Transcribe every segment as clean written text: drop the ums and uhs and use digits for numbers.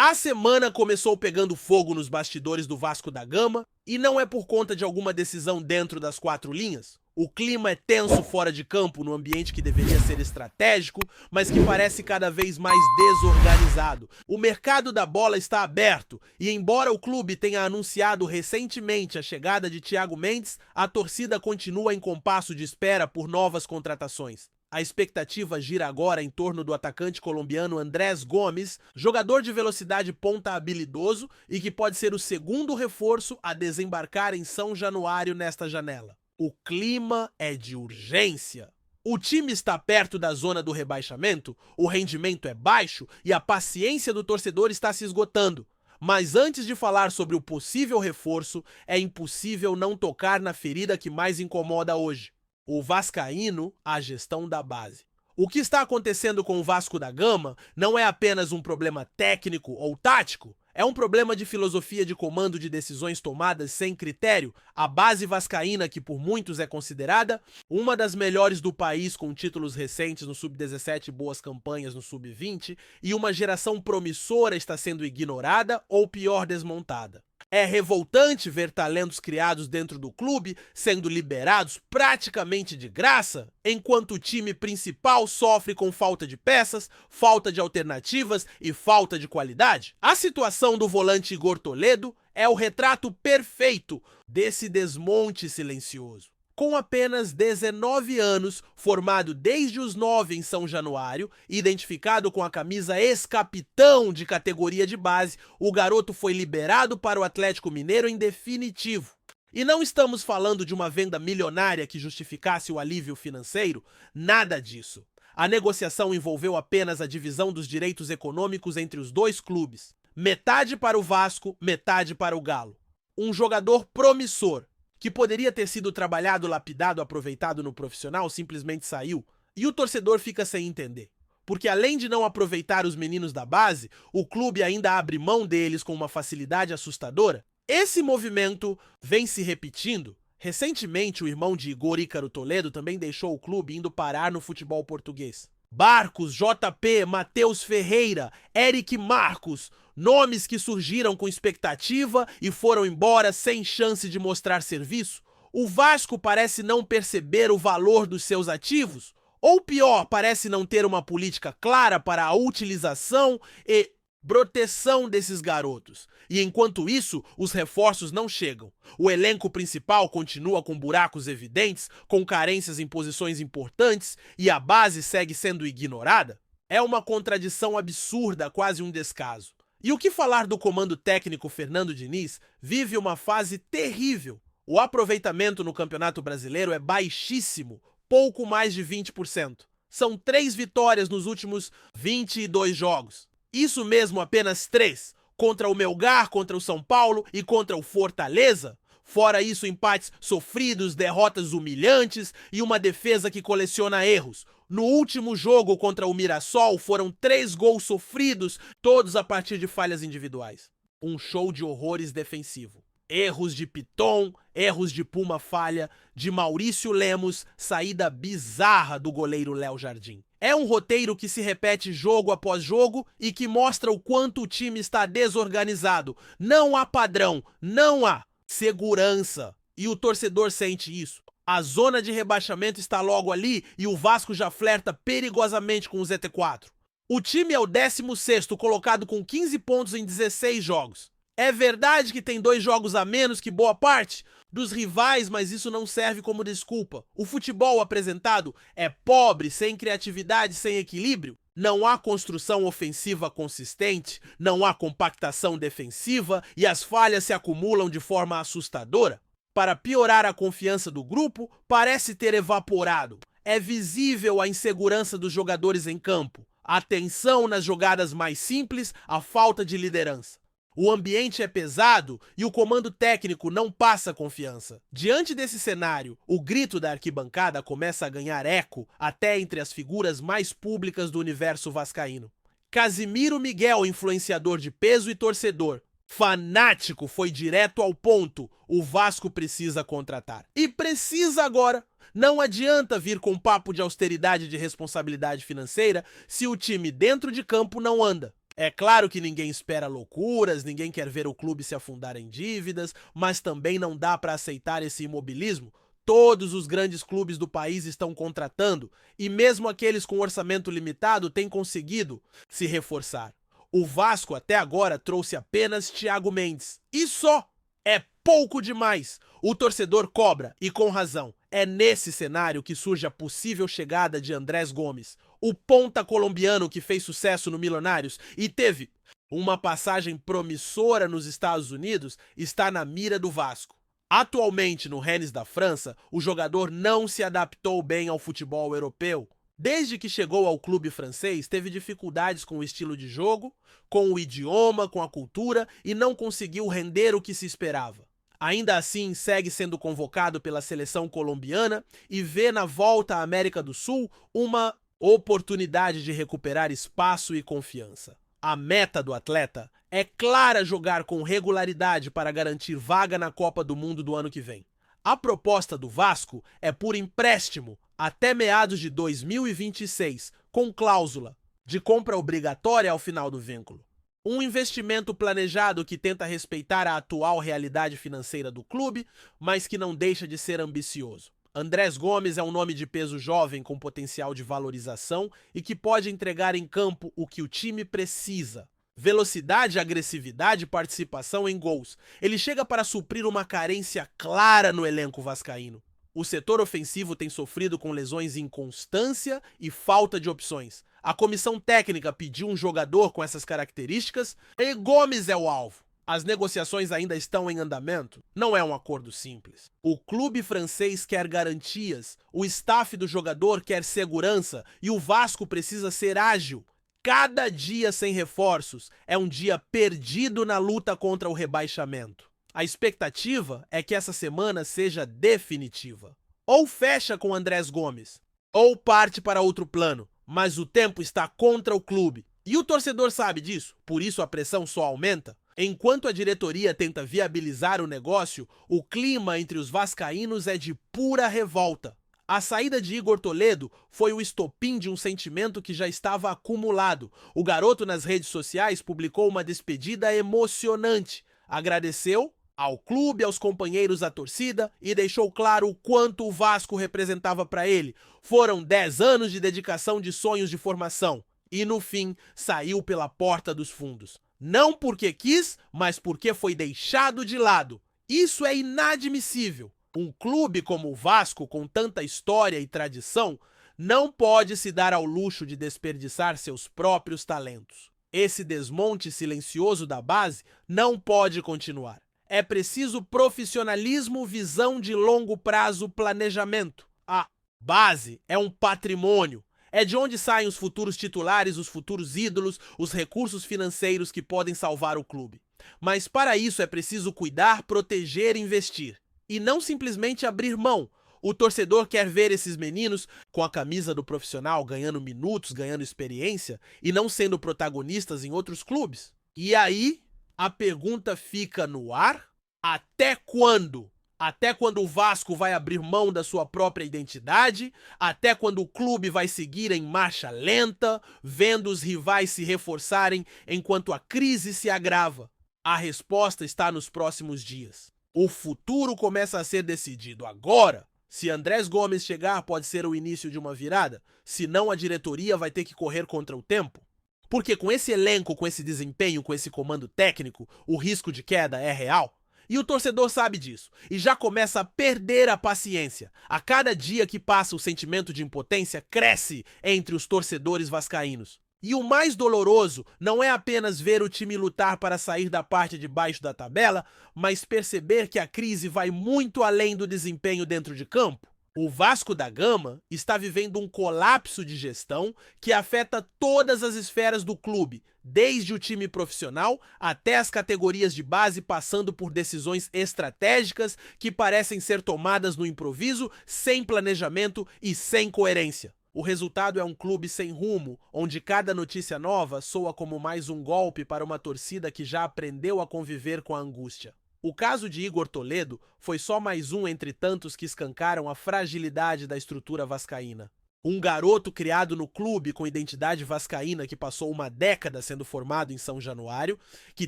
A semana começou pegando fogo nos bastidores do Vasco da Gama e não é por conta de alguma decisão dentro das quatro linhas. O clima é tenso fora de campo, no ambiente que deveria ser estratégico, mas que parece cada vez mais desorganizado. O mercado da bola está aberto e, embora o clube tenha anunciado recentemente a chegada de Thiago Mendes, a torcida continua em compasso de espera por novas contratações. A expectativa gira agora em torno do atacante colombiano Andrés Gomes, jogador de velocidade ponta habilidoso e que pode ser o segundo reforço a desembarcar em São Januário nesta janela. O clima é de urgência. O time está perto da zona do rebaixamento, o rendimento é baixo e a paciência do torcedor está se esgotando. Mas antes de falar sobre o possível reforço, é impossível não tocar na ferida que mais incomoda hoje: o vascaíno, a gestão da base. O que está acontecendo com o Vasco da Gama não é apenas um problema técnico ou tático, é um problema de filosofia de comando de decisões tomadas sem critério. A base vascaína, que por muitos é considerada uma das melhores do país, com títulos recentes no Sub-17 e boas campanhas no Sub-20, e uma geração promissora, está sendo ignorada ou pior, desmontada. É revoltante ver talentos criados dentro do clube sendo liberados praticamente de graça, enquanto o time principal sofre com falta de peças, falta de alternativas e falta de qualidade. A situação do volante Igor Toledo é o retrato perfeito desse desmonte silencioso. Com apenas 19 anos, formado desde os 9 em São Januário, identificado com a camisa ex-capitão de categoria de base, o garoto foi liberado para o Atlético Mineiro em definitivo. E não estamos falando de uma venda milionária que justificasse o alívio financeiro, nada disso. A negociação envolveu apenas a divisão dos direitos econômicos entre os dois clubes. Metade para o Vasco, metade para o Galo. Um jogador promissor, que poderia ter sido trabalhado, lapidado, aproveitado no profissional, simplesmente saiu. E o torcedor fica sem entender. Porque além de não aproveitar os meninos da base, o clube ainda abre mão deles com uma facilidade assustadora. Esse movimento vem se repetindo. Recentemente, o irmão de Igor, Ícaro Toledo, também deixou o clube indo parar no futebol português. Barcos, JP, Matheus Ferreira, Eric Marcos, nomes que surgiram com expectativa e foram embora sem chance de mostrar serviço. O Vasco parece não perceber o valor dos seus ativos, ou pior, parece não ter uma política clara para a utilização e proteção desses garotos. E enquanto isso, os reforços não chegam. O elenco principal continua com buracos evidentes, com carências em posições importantes, e a base segue sendo ignorada. É uma contradição absurda, quase um descaso. E o que falar do comando técnico Fernando Diniz? Vive uma fase terrível. O aproveitamento no Campeonato Brasileiro é baixíssimo, pouco mais de 20%. São 3 vitórias nos últimos 22 jogos. Isso mesmo, apenas 3. Contra o Melgar, contra o São Paulo e contra o Fortaleza. Fora isso, empates sofridos, derrotas humilhantes e uma defesa que coleciona erros. No último jogo contra o Mirassol, foram 3 gols sofridos, todos a partir de falhas individuais. Um show de horrores defensivo. Erros de Piton, erros de Puma falha, de Maurício Lemos, saída bizarra do goleiro Léo Jardim. É um roteiro que se repete jogo após jogo e que mostra o quanto o time está desorganizado. Não há padrão, não há segurança. E o torcedor sente isso. A zona de rebaixamento está logo ali e o Vasco já flerta perigosamente com o ZT4. O time é o 16º colocado com 15 pontos em 16 jogos. É verdade que tem 2 jogos a menos que boa parte dos rivais, mas isso não serve como desculpa. O futebol apresentado é pobre, sem criatividade, sem equilíbrio. Não há construção ofensiva consistente, não há compactação defensiva e as falhas se acumulam de forma assustadora. Para piorar, a confiança do grupo parece ter evaporado. É visível a insegurança dos jogadores em campo, a tensão nas jogadas mais simples, a falta de liderança. O ambiente é pesado e o comando técnico não passa confiança. Diante desse cenário, o grito da arquibancada começa a ganhar eco até entre as figuras mais públicas do universo vascaíno. Casimiro Miguel, influenciador de peso e torcedor, fanático, foi direto ao ponto: o Vasco precisa contratar. E precisa agora. Não adianta vir com papo de austeridade e de responsabilidade financeira se o time dentro de campo não anda. É claro que ninguém espera loucuras, ninguém quer ver o clube se afundar em dívidas, mas também não dá para aceitar esse imobilismo. Todos os grandes clubes do país estão contratando e mesmo aqueles com orçamento limitado têm conseguido se reforçar. O Vasco até agora trouxe apenas Thiago Mendes. E só! É pouco demais. O torcedor cobra, e com razão. É nesse cenário que surge a possível chegada de Andrés Gomes, o ponta colombiano que fez sucesso no Milionários e teve uma passagem promissora nos Estados Unidos, está na mira do Vasco. Atualmente no Rennes da França, o jogador não se adaptou bem ao futebol europeu. Desde que chegou ao clube francês, teve dificuldades com o estilo de jogo, com o idioma, com a cultura e não conseguiu render o que se esperava. Ainda assim, segue sendo convocado pela seleção colombiana e vê na volta à América do Sul uma oportunidade de recuperar espaço e confiança. A meta do atleta é clara: jogar com regularidade para garantir vaga na Copa do Mundo do ano que vem. A proposta do Vasco é por empréstimo até meados de 2026, com cláusula de compra obrigatória ao final do vínculo. Um investimento planejado que tenta respeitar a atual realidade financeira do clube, mas que não deixa de ser ambicioso. Andrés Gomes é um nome de peso jovem com potencial de valorização e que pode entregar em campo o que o time precisa: velocidade, agressividade e participação em gols. Ele chega para suprir uma carência clara no elenco vascaíno. O setor ofensivo tem sofrido com lesões em inconstância e falta de opções. A comissão técnica pediu um jogador com essas características e Gomes é o alvo. As negociações ainda estão em andamento. Não é um acordo simples. O clube francês quer garantias, o staff do jogador quer segurança e o Vasco precisa ser ágil. Cada dia sem reforços é um dia perdido na luta contra o rebaixamento. A expectativa é que essa semana seja definitiva. Ou fecha com Andrés Gomes, ou parte para outro plano, mas o tempo está contra o clube. E o torcedor sabe disso, por isso a pressão só aumenta. Enquanto a diretoria tenta viabilizar o negócio, o clima entre os vascaínos é de pura revolta. A saída de Igor Toledo foi o estopim de um sentimento que já estava acumulado. O garoto nas redes sociais publicou uma despedida emocionante. Agradeceu ao clube, aos companheiros da torcida e deixou claro o quanto o Vasco representava para ele. Foram 10 anos de dedicação, de sonhos, de formação. E no fim, saiu pela porta dos fundos. Não porque quis, mas porque foi deixado de lado. Isso é inadmissível. Um clube como o Vasco, com tanta história e tradição, não pode se dar ao luxo de desperdiçar seus próprios talentos. Esse desmonte silencioso da base não pode continuar. É preciso profissionalismo, visão de longo prazo, planejamento. A base é um patrimônio. É de onde saem os futuros titulares, os futuros ídolos, os recursos financeiros que podem salvar o clube. Mas para isso é preciso cuidar, proteger e investir. E não simplesmente abrir mão. O torcedor quer ver esses meninos com a camisa do profissional ganhando minutos, ganhando experiência e não sendo protagonistas em outros clubes. E aí a pergunta fica no ar: até quando? Até quando o Vasco vai abrir mão da sua própria identidade? Até quando o clube vai seguir em marcha lenta, vendo os rivais se reforçarem enquanto a crise se agrava? A resposta está nos próximos dias. O futuro começa a ser decidido agora. Se Andrés Gomes chegar, pode ser o início de uma virada. Se não, a diretoria vai ter que correr contra o tempo. Porque com esse elenco, com esse desempenho, com esse comando técnico, o risco de queda é real. E o torcedor sabe disso e já começa a perder a paciência. A cada dia que passa, o sentimento de impotência cresce entre os torcedores vascaínos. E o mais doloroso não é apenas ver o time lutar para sair da parte de baixo da tabela, mas perceber que a crise vai muito além do desempenho dentro de campo. O Vasco da Gama está vivendo um colapso de gestão que afeta todas as esferas do clube, desde o time profissional até as categorias de base, passando por decisões estratégicas que parecem ser tomadas no improviso, sem planejamento e sem coerência. O resultado é um clube sem rumo, onde cada notícia nova soa como mais um golpe para uma torcida que já aprendeu a conviver com a angústia. O caso de Igor Toledo foi só mais um entre tantos que escancaram a fragilidade da estrutura vascaína. Um garoto criado no clube com identidade vascaína que passou uma década sendo formado em São Januário, que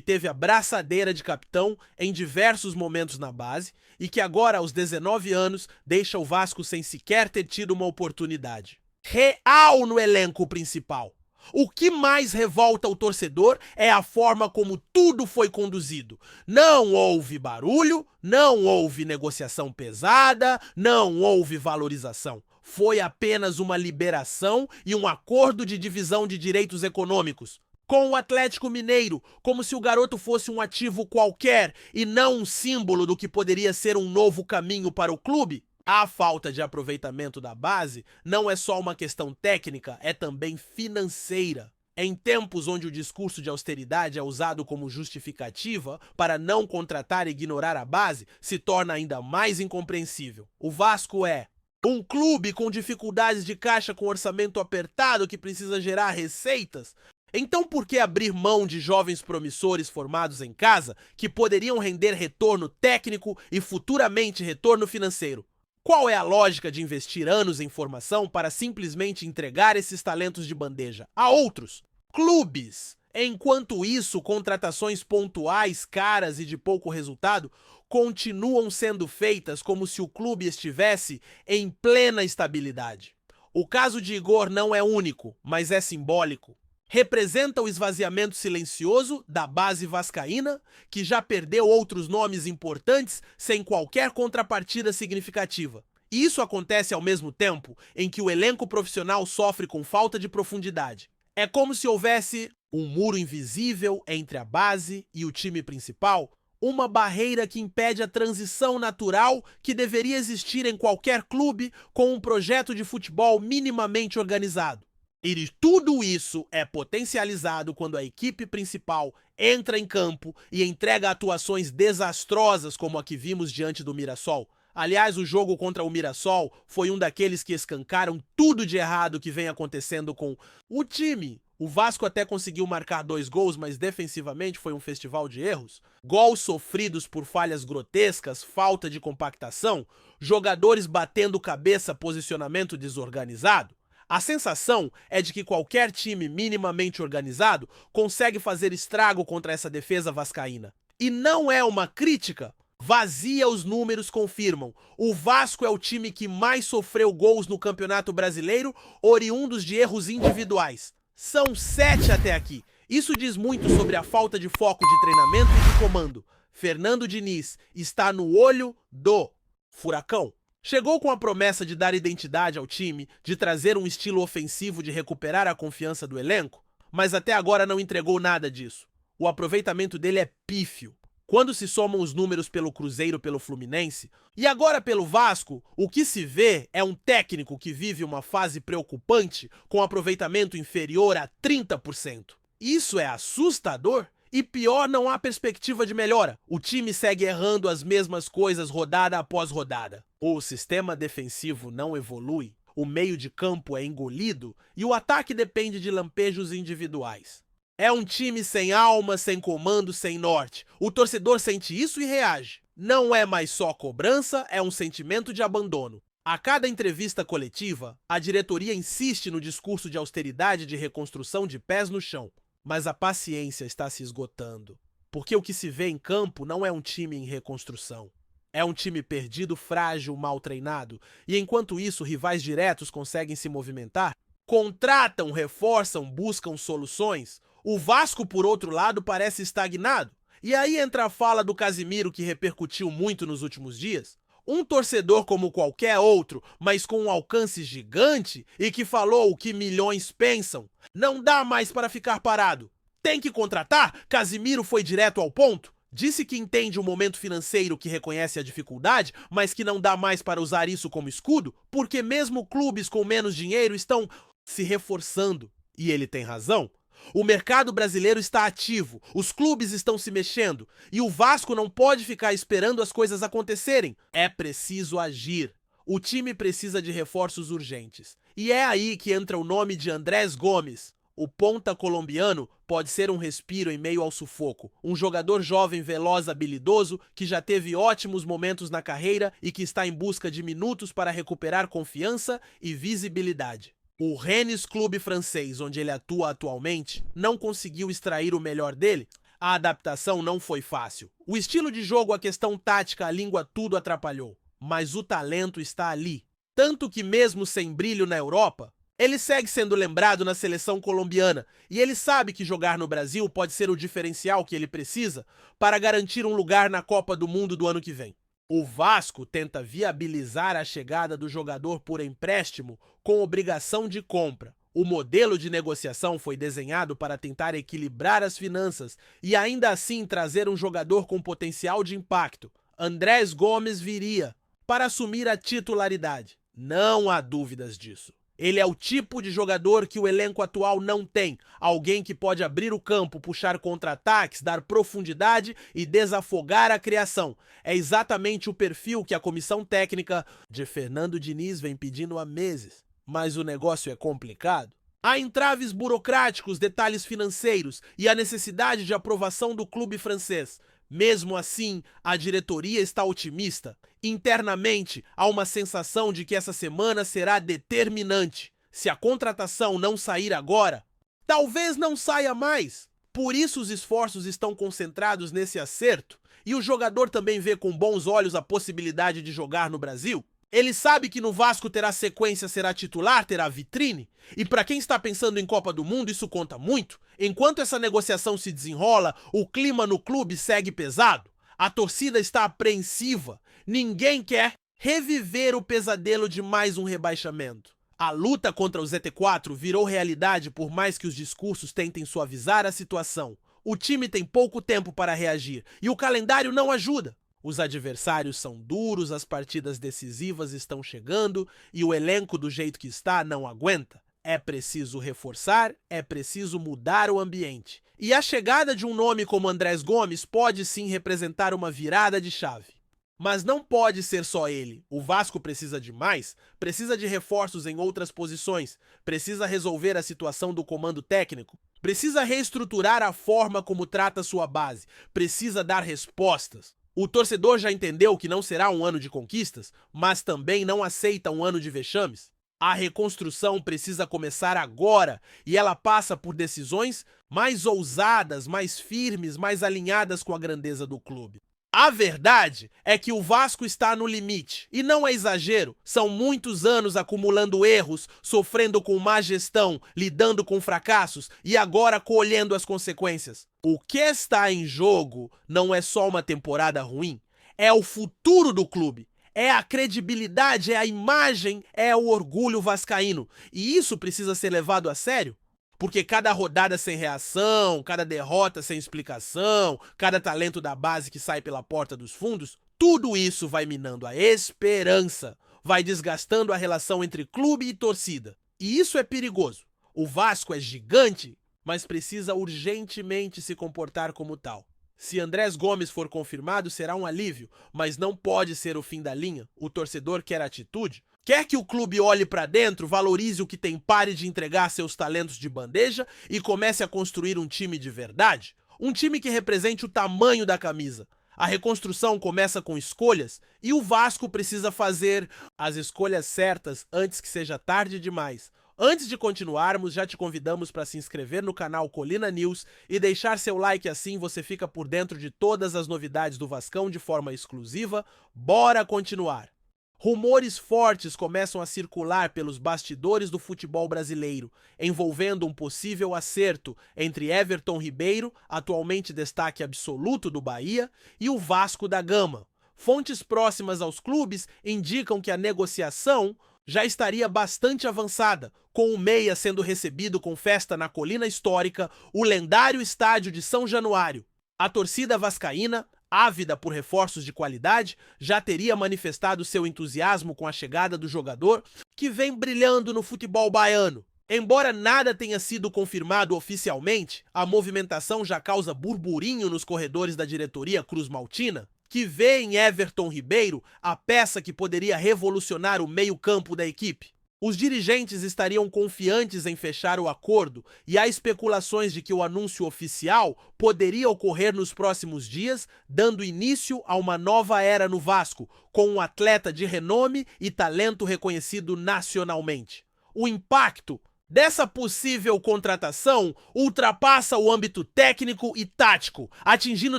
teve a braçadeira de capitão em diversos momentos na base e que agora, aos 19 anos, deixa o Vasco sem sequer ter tido uma oportunidade real no elenco principal. O que mais revolta o torcedor é a forma como tudo foi conduzido. Não houve barulho, não houve negociação pesada, não houve valorização. Foi apenas uma liberação e um acordo de divisão de direitos econômicos com o Atlético Mineiro, como se o garoto fosse um ativo qualquer e não um símbolo do que poderia ser um novo caminho para o clube. A falta de aproveitamento da base não é só uma questão técnica, é também financeira. Em tempos onde o discurso de austeridade é usado como justificativa para não contratar e ignorar a base, se torna ainda mais incompreensível. O Vasco é um clube com dificuldades de caixa, com orçamento apertado que precisa gerar receitas. Então por que abrir mão de jovens promissores formados em casa que poderiam render retorno técnico e futuramente retorno financeiro? Qual é a lógica de investir anos em formação para simplesmente entregar esses talentos de bandeja a outros clubes? Enquanto isso, contratações pontuais, caras e de pouco resultado continuam sendo feitas como se o clube estivesse em plena estabilidade. O caso de Igor não é único, mas é simbólico. Representa o esvaziamento silencioso da base vascaína, que já perdeu outros nomes importantes sem qualquer contrapartida significativa. E isso acontece ao mesmo tempo em que o elenco profissional sofre com falta de profundidade. É como se houvesse um muro invisível entre a base e o time principal, uma barreira que impede a transição natural que deveria existir em qualquer clube com um projeto de futebol minimamente organizado. E tudo isso é potencializado quando a equipe principal entra em campo e entrega atuações desastrosas como a que vimos diante do Mirassol. Aliás, o jogo contra o Mirassol foi um daqueles que escancaram tudo de errado que vem acontecendo com o time. O Vasco até conseguiu marcar 2 gols, mas defensivamente foi um festival de erros. Gols sofridos por falhas grotescas, falta de compactação, jogadores batendo cabeça, posicionamento desorganizado. A sensação é de que qualquer time minimamente organizado consegue fazer estrago contra essa defesa vascaína. E não é uma crítica. Vazia, os números confirmam. O Vasco é o time que mais sofreu gols no Campeonato Brasileiro, oriundos de erros individuais. São 7 até aqui. Isso diz muito sobre a falta de foco de treinamento e de comando. Fernando Diniz está no olho do furacão. Chegou com a promessa de dar identidade ao time, de trazer um estilo ofensivo, de recuperar a confiança do elenco, mas até agora não entregou nada disso. O aproveitamento dele é pífio. Quando se somam os números pelo Cruzeiro, pelo Fluminense e agora pelo Vasco, o que se vê é um técnico que vive uma fase preocupante com aproveitamento inferior a 30%. Isso é assustador? E pior, não há perspectiva de melhora. O time segue errando as mesmas coisas rodada após rodada. O sistema defensivo não evolui, o meio de campo é engolido e o ataque depende de lampejos individuais. É um time sem alma, sem comando, sem norte. O torcedor sente isso e reage. Não é mais só cobrança, é um sentimento de abandono. A cada entrevista coletiva, a diretoria insiste no discurso de austeridade, de reconstrução de pés no chão. Mas a paciência está se esgotando, porque o que se vê em campo não é um time em reconstrução. É um time perdido, frágil, mal treinado, e enquanto isso rivais diretos conseguem se movimentar, contratam, reforçam, buscam soluções, o Vasco, por outro lado, parece estagnado. E aí entra a fala do Casimiro que repercutiu muito nos últimos dias. Um torcedor como qualquer outro, mas com um alcance gigante e que falou o que milhões pensam. Não dá mais para ficar parado. Tem que contratar? Casimiro foi direto ao ponto. Disse que entende o momento financeiro, que reconhece a dificuldade, mas que não dá mais para usar isso como escudo, porque mesmo clubes com menos dinheiro estão se reforçando. E ele tem razão. O mercado brasileiro está ativo, os clubes estão se mexendo e o Vasco não pode ficar esperando as coisas acontecerem. É preciso agir. O time precisa de reforços urgentes. E é aí que entra o nome de Andrés Gomes, O ponta colombiano pode ser um respiro em meio ao sufoco. Um jogador jovem, veloz, habilidoso, que já teve ótimos momentos na carreira e que está em busca de minutos para recuperar confiança e visibilidade. O Rennes Clube francês, onde ele atua atualmente, não conseguiu extrair o melhor dele. A adaptação não foi fácil. O estilo de jogo, a questão tática, a língua, tudo atrapalhou. Mas o talento está ali. Tanto que mesmo sem brilho na Europa, ele segue sendo lembrado na seleção colombiana e ele sabe que jogar no Brasil pode ser o diferencial que ele precisa para garantir um lugar na Copa do Mundo do ano que vem. O Vasco tenta viabilizar a chegada do jogador por empréstimo com obrigação de compra. O modelo de negociação foi desenhado para tentar equilibrar as finanças e ainda assim trazer um jogador com potencial de impacto. Andrés Gomes viria para assumir a titularidade. Não há dúvidas disso. Ele é o tipo de jogador que o elenco atual não tem. Alguém que pode abrir o campo, puxar contra-ataques, dar profundidade e desafogar a criação. É exatamente o perfil que a comissão técnica de Fernando Diniz vem pedindo há meses. Mas o negócio é complicado. Há entraves burocráticos, detalhes financeiros e a necessidade de aprovação do clube francês. Mesmo assim, a diretoria está otimista. Internamente, há uma sensação de que essa semana será determinante. Se a contratação não sair agora, talvez não saia mais. Por isso os esforços estão concentrados nesse acerto. E o jogador também vê com bons olhos a possibilidade de jogar no Brasil. Ele sabe que no Vasco terá sequência, será titular, terá vitrine. E para quem está pensando em Copa do Mundo, isso conta muito. Enquanto essa negociação se desenrola, o clima no clube segue pesado. A torcida está apreensiva. Ninguém quer reviver o pesadelo de mais um rebaixamento. A luta contra o ZT4 virou realidade por mais que os discursos tentem suavizar a situação. O time tem pouco tempo para reagir e o calendário não ajuda. Os adversários são duros, as partidas decisivas estão chegando e o elenco do jeito que está não aguenta. É preciso reforçar, é preciso mudar o ambiente. E a chegada de um nome como Andrés Gomes pode sim representar uma virada de chave. Mas não pode ser só ele. O Vasco precisa de mais, precisa de reforços em outras posições, precisa resolver a situação do comando técnico, precisa reestruturar a forma como trata sua base, precisa dar respostas. O torcedor já entendeu que não será um ano de conquistas, mas também não aceita um ano de vexames. A reconstrução precisa começar agora e ela passa por decisões mais ousadas, mais firmes, mais alinhadas com a grandeza do clube. A verdade é que o Vasco está no limite, e não é exagero, são muitos anos acumulando erros, sofrendo com má gestão, lidando com fracassos e agora colhendo as consequências. O que está em jogo não é só uma temporada ruim, é o futuro do clube, é a credibilidade, é a imagem, é o orgulho vascaíno, e isso precisa ser levado a sério. Porque cada rodada sem reação, cada derrota sem explicação, cada talento da base que sai pela porta dos fundos, tudo isso vai minando a esperança, vai desgastando a relação entre clube e torcida. E isso é perigoso. O Vasco é gigante, mas precisa urgentemente se comportar como tal. Se Andrés Gomes for confirmado, será um alívio, mas não pode ser o fim da linha. O torcedor quer atitude. Quer que o clube olhe para dentro, valorize o que tem, pare de entregar seus talentos de bandeja e comece a construir um time de verdade? Um time que represente o tamanho da camisa. A reconstrução começa com escolhas e o Vasco precisa fazer as escolhas certas antes que seja tarde demais. Antes de continuarmos, já te convidamos para se inscrever no canal Colina News e deixar seu like, assim você fica por dentro de todas as novidades do Vascão de forma exclusiva. Bora continuar! Rumores fortes começam a circular pelos bastidores do futebol brasileiro, envolvendo um possível acerto entre Everton Ribeiro, atualmente destaque absoluto do Bahia, e o Vasco da Gama. Fontes próximas aos clubes indicam que a negociação já estaria bastante avançada, com o meia sendo recebido com festa na Colina Histórica, o lendário estádio de São Januário. A torcida vascaína, ávida por reforços de qualidade, já teria manifestado seu entusiasmo com a chegada do jogador, que vem brilhando no futebol baiano. Embora nada tenha sido confirmado oficialmente, a movimentação já causa burburinho nos corredores da diretoria cruz-maltina, que vê em Everton Ribeiro a peça que poderia revolucionar o meio-campo da equipe. Os dirigentes estariam confiantes em fechar o acordo e há especulações de que o anúncio oficial poderia ocorrer nos próximos dias, dando início a uma nova era no Vasco, com um atleta de renome e talento reconhecido nacionalmente. O impacto dessa possível contratação ultrapassa o âmbito técnico e tático, atingindo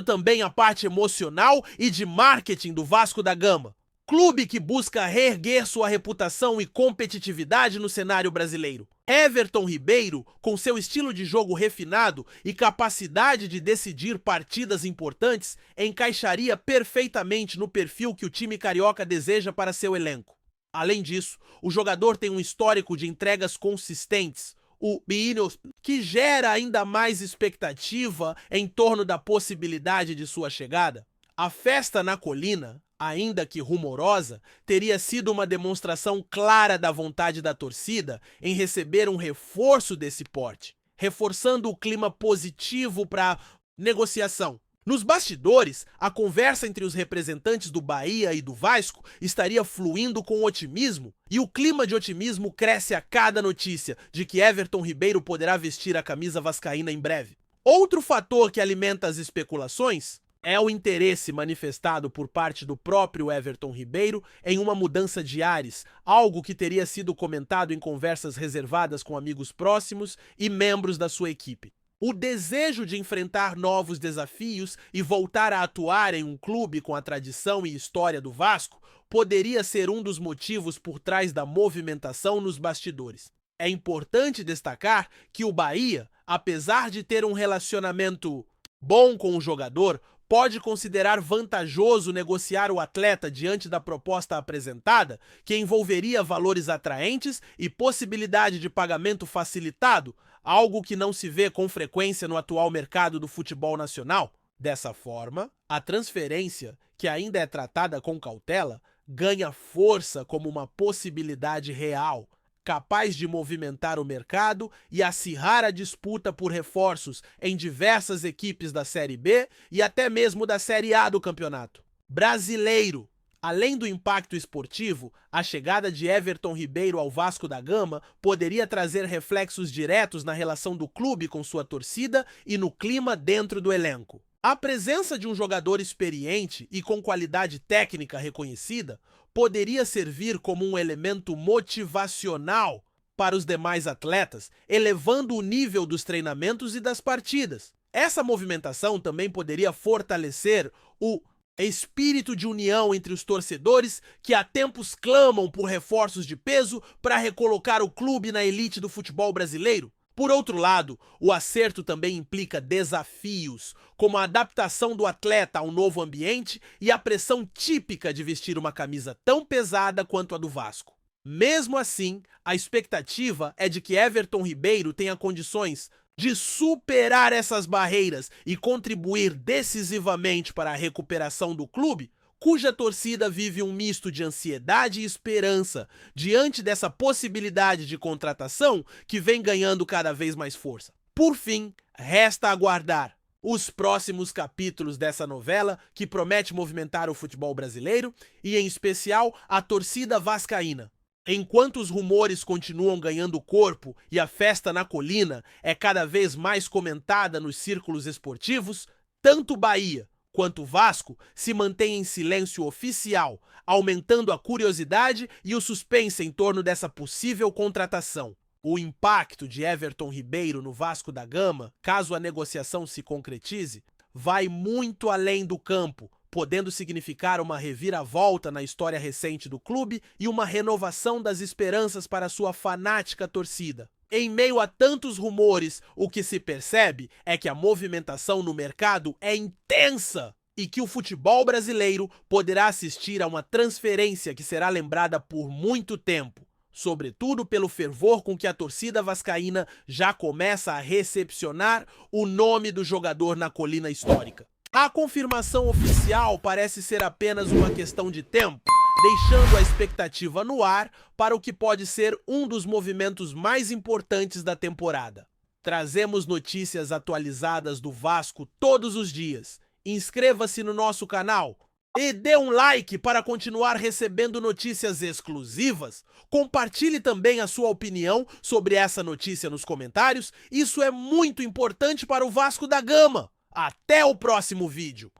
também a parte emocional e de marketing do Vasco da Gama. Clube que busca reerguer sua reputação e competitividade no cenário brasileiro. Everton Ribeiro, com seu estilo de jogo refinado e capacidade de decidir partidas importantes, encaixaria perfeitamente no perfil que o time carioca deseja para seu elenco. Além disso, o jogador tem um histórico de entregas consistentes, o Binos, que gera ainda mais expectativa em torno da possibilidade de sua chegada. A festa na Colina, ainda que rumorosa, teria sido uma demonstração clara da vontade da torcida em receber um reforço desse porte, reforçando o clima positivo para negociação. Nos bastidores, a conversa entre os representantes do Bahia e do Vasco estaria fluindo com otimismo, e o clima de otimismo cresce a cada notícia de que Everton Ribeiro poderá vestir a camisa vascaína em breve. Outro fator que alimenta as especulações é o interesse manifestado por parte do próprio Everton Ribeiro em uma mudança de ares, algo que teria sido comentado em conversas reservadas com amigos próximos e membros da sua equipe. O desejo de enfrentar novos desafios e voltar a atuar em um clube com a tradição e história do Vasco poderia ser um dos motivos por trás da movimentação nos bastidores. É importante destacar que o Bahia, apesar de ter um relacionamento bom com o jogador, pode considerar vantajoso negociar o atleta diante da proposta apresentada, que envolveria valores atraentes e possibilidade de pagamento facilitado, algo que não se vê com frequência no atual mercado do futebol nacional. Dessa forma, a transferência, que ainda é tratada com cautela, ganha força como uma possibilidade real, capaz de movimentar o mercado e acirrar a disputa por reforços em diversas equipes da Série B e até mesmo da Série A do campeonato brasileiro. Além do impacto esportivo, a chegada de Everton Ribeiro ao Vasco da Gama poderia trazer reflexos diretos na relação do clube com sua torcida e no clima dentro do elenco. A presença de um jogador experiente e com qualidade técnica reconhecida poderia servir como um elemento motivacional para os demais atletas, elevando o nível dos treinamentos e das partidas. Essa movimentação também poderia fortalecer o espírito de união entre os torcedores que há tempos clamam por reforços de peso para recolocar o clube na elite do futebol brasileiro. Por outro lado, o acerto também implica desafios, como a adaptação do atleta ao novo ambiente e a pressão típica de vestir uma camisa tão pesada quanto a do Vasco. Mesmo assim, a expectativa é de que Everton Ribeiro tenha condições de superar essas barreiras e contribuir decisivamente para a recuperação do clube, cuja torcida vive um misto de ansiedade e esperança diante dessa possibilidade de contratação que vem ganhando cada vez mais força. Por fim, resta aguardar os próximos capítulos dessa novela que promete movimentar o futebol brasileiro e, em especial, a torcida vascaína. Enquanto os rumores continuam ganhando corpo e a festa na Colina é cada vez mais comentada nos círculos esportivos, tanto Bahia quanto Vasco se mantêm em silêncio oficial, aumentando a curiosidade e o suspense em torno dessa possível contratação. O impacto de Everton Ribeiro no Vasco da Gama, caso a negociação se concretize, vai muito além do campo, podendo significar uma reviravolta na história recente do clube e uma renovação das esperanças para sua fanática torcida. Em meio a tantos rumores, o que se percebe é que a movimentação no mercado é intensa e que o futebol brasileiro poderá assistir a uma transferência que será lembrada por muito tempo, sobretudo pelo fervor com que a torcida vascaína já começa a recepcionar o nome do jogador na colina histórica. A confirmação oficial parece ser apenas uma questão de tempo, deixando a expectativa no ar para o que pode ser um dos movimentos mais importantes da temporada. Trazemos notícias atualizadas do Vasco todos os dias. Inscreva-se no nosso canal, E dê um like para continuar recebendo notícias exclusivas. Compartilhe também a sua opinião sobre essa notícia nos comentários. Isso é muito importante para o Vasco da Gama. Até o próximo vídeo.